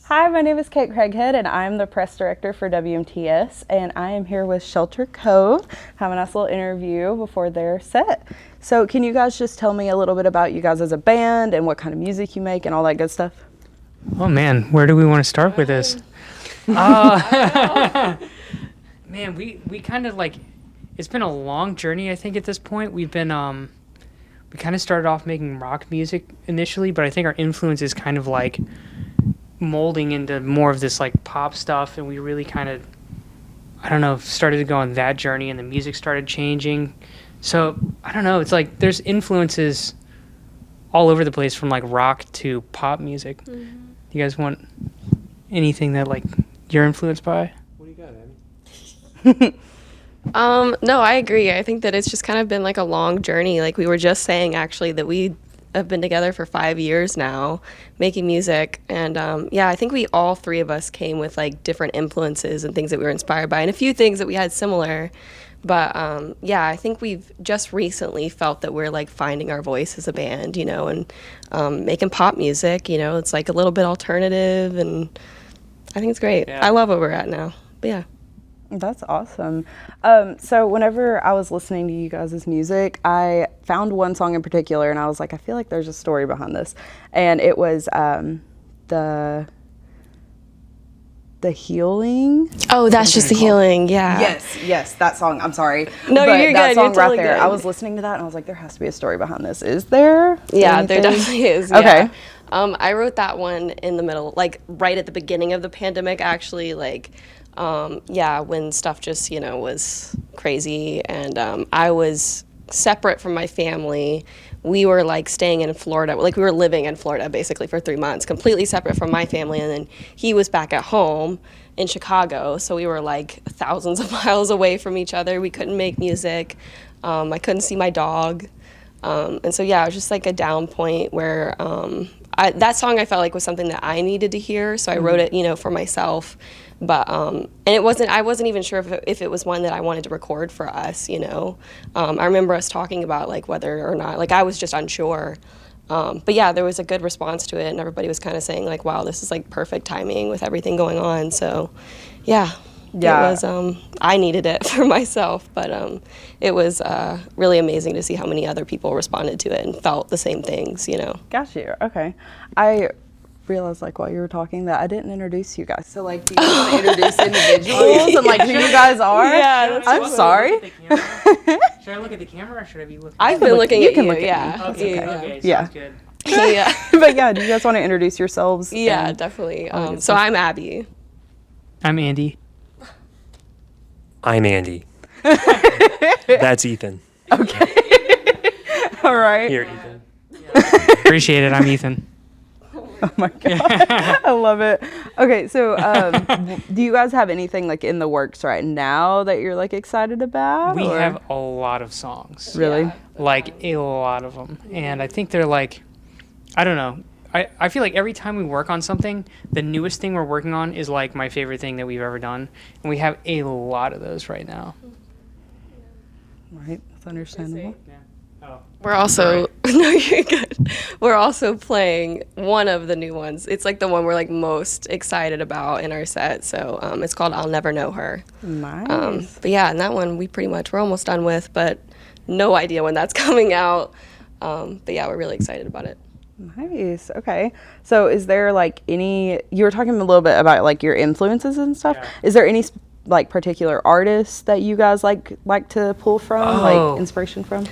Hi, my name is Kate Craighead, and I'm the press director for WMTS, and I am here with Shelter Cove, having a nice little interview before their set. So can you guys just tell me a little bit about you guys as a band and what kind of music you make and all that good stuff? Oh man, where do we want to start with this? Man, we kind of like, it's been a long journey, I think, at this point. We've been, we kind of started off making rock music initially, but I think our influence is kind of like molding into more of this like pop stuff, and we really kind of, I don't know, started to go on that journey, and the music started changing. So, I don't know, it's like there's influences all over the place from like rock to pop music. Mm-hmm. You guys want anything that like you're influenced by? What do you got, Abby? No, I agree. I think that it's just kind of been like a long journey. Like we were just saying actually that we have been together for 5 years now making music. And yeah, I think we all three of us came with like different influences and things that we were inspired by and a few things that we had similar. But yeah, I think we've just recently felt that we're like finding our voice as a band, you know, and making pop music, you know, it's like a little bit alternative, and I think it's great. Yeah. I love where we're at now. But yeah. That's awesome. So whenever I was listening to you guys' music, I found one song in particular, and I was like, I feel like there's a story behind this. And it was the Healing. Oh, that's just the Healing, yeah. Yes, that song. I'm sorry. No, but you're that good. song You're totally right there. good. I was listening to that, and I was like, there has to be a story behind this. Is there? Yeah, anything? there definitely is. Okay. Yeah. I wrote that one in the middle, like right at the beginning of the pandemic, actually, like, yeah, when stuff just, you know, was crazy, and I was separate from my family. We were like staying in Florida, like we were living in Florida basically for 3 months, completely separate from my family, and then he was back at home in Chicago, so we were like thousands of miles away from each other. We couldn't make music. I couldn't see my dog. And so, yeah, it was just like a down point where that song I felt like was something that I needed to hear, so I wrote it, you know, for myself. But and I wasn't even sure if it was one that I wanted to record for us, you know. I remember us talking about like whether or not, like I was just unsure. But yeah, there was a good response to it, and everybody was kind of saying like, wow, this is like perfect timing with everything going on. So yeah. It was, I needed it for myself, but it was really amazing to see how many other people responded to it and felt the same things, you know. Got you. Okay. I realized like while you were talking that I didn't introduce you guys. So like, do you want to introduce individuals and like who you guys are? Yeah, I'm sorry. Should I look at the camera or should I be looking? I've been looking at you, yeah. Okay, Yeah. sounds good. Yeah. But yeah, do you guys want to introduce yourselves? Yeah, definitely. So I'm Abby. I'm Andy. I'm Andy. That's Ethan. Okay. All right. Here, Ethan. Appreciate it. I'm Ethan. Oh my God. I love it. Okay, so do you guys have anything like in the works right now that you're like excited about? We have a lot of songs. Really? Yeah. Like a lot of them. And I think they're like, I don't know. I feel like every time we work on something, the newest thing we're working on is like my favorite thing that we've ever done. And we have a lot of those right now. Right, that's understandable. We're also, no, you're good. We're also playing one of the new ones. It's like the one we're like most excited about in our set. So it's called I'll Never Know Her. Nice. But yeah, and that one we're almost done with, but no idea when that's coming out. But yeah, we're really excited about it. Nice. Okay. So is there like you were talking a little bit about like your influences and stuff. Yeah. Is there any like particular artists that you guys like to pull from, like inspiration from?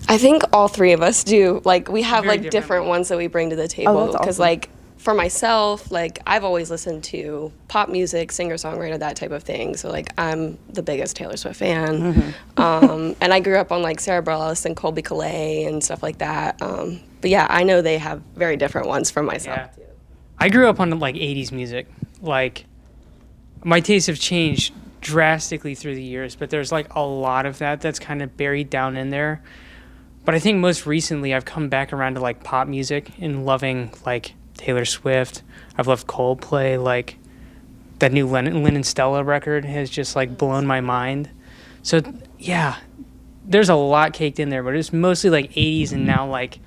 I think all three of us do. Like we have Very like different ones that we bring to the Oh, table. that's Because awesome. like for myself, like I've always listened to pop music, singer-songwriter, that type of thing. So like I'm the biggest Taylor Swift fan. And I grew up on like Sarah Bareilles and Colby Calais and stuff like that. But yeah, I know they have very different ones from myself Yeah. too. I grew up on like 80s music. Like my tastes have changed drastically through the years, but there's like a lot of that's kind of buried down in there. But I think most recently I've come back around to like pop music and loving like Taylor Swift. I've loved Coldplay. Like that new Lynn and Stella record has just like blown my mind. So yeah, there's a lot caked in there, but it's mostly like 80s and now like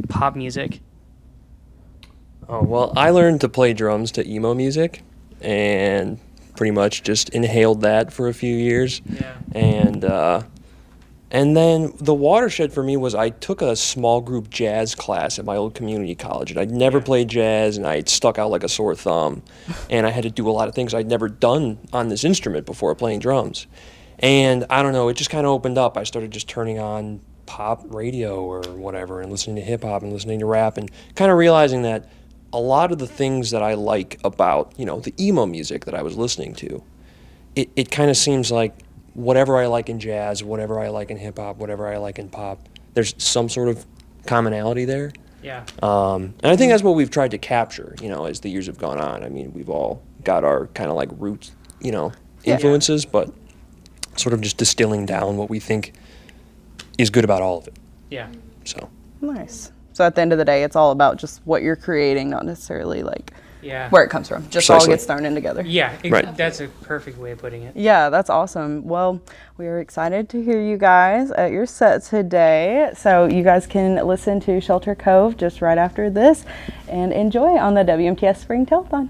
pop music. Oh, well, I learned to play drums to emo music and pretty much just inhaled that for a few years. Yeah. And then the watershed for me was I took a small group jazz class at my old community college, and I'd never played jazz, and I stuck out like a sore thumb, and I had to do a lot of things I'd never done on this instrument before playing drums. And I don't know, it just kind of opened up. I started just turning on pop radio or whatever and listening to hip hop and listening to rap and kind of realizing that a lot of the things that I like about, the emo music that I was listening to, it kind of seems like whatever I like in jazz, whatever I like in hip hop, whatever I like in pop, there's some sort of commonality there. Yeah. And I think that's what we've tried to capture, as the years have gone on. I mean, we've all got our kind of like roots, influences, but sort of just distilling down what we think is good about all of it. Yeah. So. Nice. So at the end of the day, it's all about just what you're creating, not necessarily like Yeah. where it comes from. Just Precisely. all gets thrown in together. Yeah. Right. That's a perfect way of putting it. Yeah, that's awesome. Well, we are excited to hear you guys at your set today. So you guys can listen to Shelter Cove just right after this and enjoy on the WMTS Spring Telethon.